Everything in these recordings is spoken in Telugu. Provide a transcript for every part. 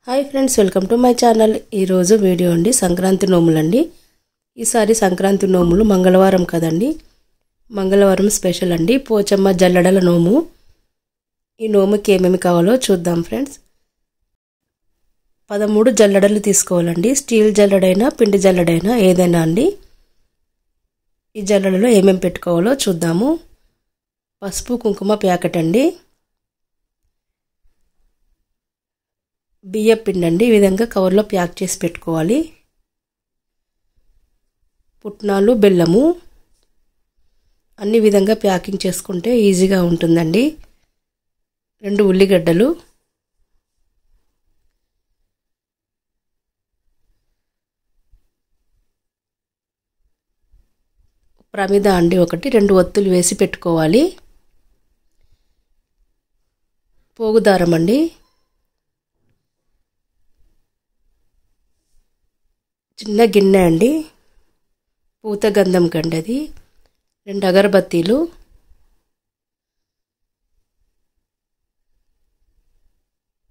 high friends welcome to my channel video अंडी संक्रांति नोमुलंडी ఈసారి సంక్రాంతి నోములు మంగళవారం కదండి మంగళవారం స్పెషల్ అండి పోచమ్మ జల్లడల నోము ఈ నోముకి ఏమేమి కావాలో చూద్దాం ఫ్రెండ్స్ 13 జల్లడలు తీసుకోవాలండి స్టీల్ జల్లడైనా పిండి జల్లడైనా ఏదైనా అండి ఈ జల్లడలో ఏమేం పెట్టుకోవాలో చూద్దాము పసుపు కుంకుమ ప్యాకెట్ అండి బియ్య పిండి అండి ఈ విధంగా కవర్ లో ప్యాక్ చేసి పెట్టుకోవాలి పుట్నాలు బెల్లము అన్ని విధంగా ప్యాకింగ్ చేసుకుంటే ఈజీగా ఉంటుందండి 2 ఉల్లిగడ్డలు ప్రమిద అండి ఒకటి 2 ఒత్తులు వేసి పెట్టుకోవాలి పోగుదారం అండి చిన్న గిన్నె అండి పూత గంధం కండది 2 అగరబత్తీలు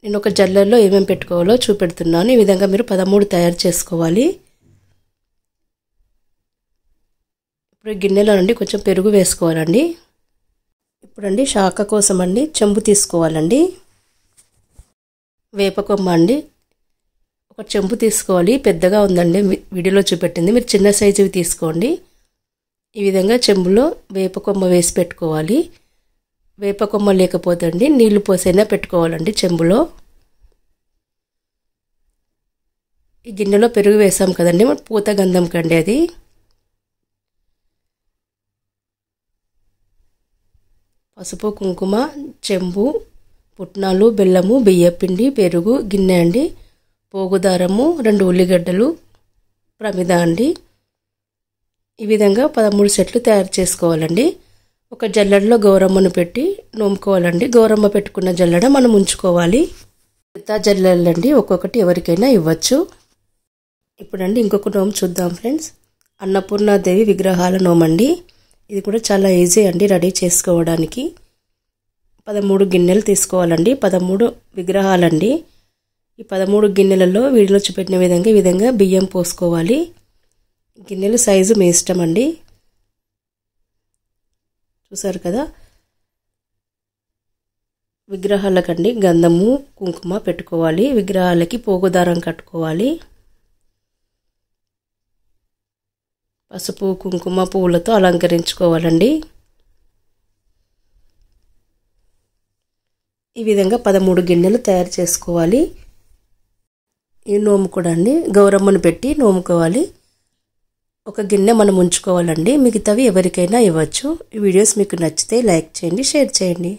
నేను ఒక జల్లెల్లో ఏమేం పెట్టుకోవాలో చూపెడుతున్నాను ఈ విధంగా మీరు 13 తయారు చేసుకోవాలి ఇప్పుడు గిన్నెలో నుండి కొంచెం పెరుగు వేసుకోవాలండి ఇప్పుడండి శాఖ కోసం అండి చెంబు తీసుకోవాలండి వేపకొమ్మ అండి ఒక చెంబు తీసుకోవాలి పెద్దగా ఉందండి వీడియోలో చూపెట్టింది మీరు చిన్న సైజువి తీసుకోండి ఈ విధంగా చెంబులో వేపకొమ్మ వేసి పెట్టుకోవాలి వేపకొమ్మ లేకపోతే అండి నీళ్లు పోసైనా పెట్టుకోవాలండి చెంబులో ఈ గిన్నెలో పెరుగు వేసాం కదండి పూత గంధం కండి అది పసుపు కుంకుమ చెంబు పుట్నాలు బెల్లము బియ్యపిండి పెరుగు గిన్నె అండి పోగుదారము 2 ఉల్లిగడ్డలు ప్రమిద అండి ఈ విధంగా 13 సెట్లు తయారు చేసుకోవాలండి ఒక జల్లెడలో గౌరమ్మను పెట్టి నోముకోవాలండి గౌరమ్మ పెట్టుకున్న జల్లెడ మనం ఉంచుకోవాలి మిగతా జల్లెడలండి ఒక్కొక్కటి ఎవరికైనా ఇవ్వచ్చు ఇప్పుడండి ఇంకొక నోము చూద్దాం ఫ్రెండ్స్ అన్నపూర్ణాదేవి విగ్రహాల నోమండి ఇది కూడా చాలా ఈజీ అండి రెడీ చేసుకోవడానికి 13 గిన్నెలు తీసుకోవాలండి 13 విగ్రహాలండి ఈ 13 గిన్నెలలో వీడియోలో చూపెట్టిన విధంగా బియ్యం పోసుకోవాలి గిన్నెల సైజు మీ ఇష్టం అండి చూసారు కదా విగ్రహాలకండి గంధము కుంకుమ పెట్టుకోవాలి విగ్రహాలకి పోగుదారం కట్టుకోవాలి పసుపు కుంకుమ పూలతో అలంకరించుకోవాలండి ఈ విధంగా 13 గిన్నెలు తయారు చేసుకోవాలి ఈ నోము కూడా అండి గౌరమ్మను పెట్టి నోముకోవాలి ఒక గిన్నె మనం ఉంచుకోవాలండి మిగతావి ఎవరికైనా ఇవ్వచ్చు ఈ వీడియోస్ మీకు నచ్చితే లైక్ చేయండి షేర్ చేయండి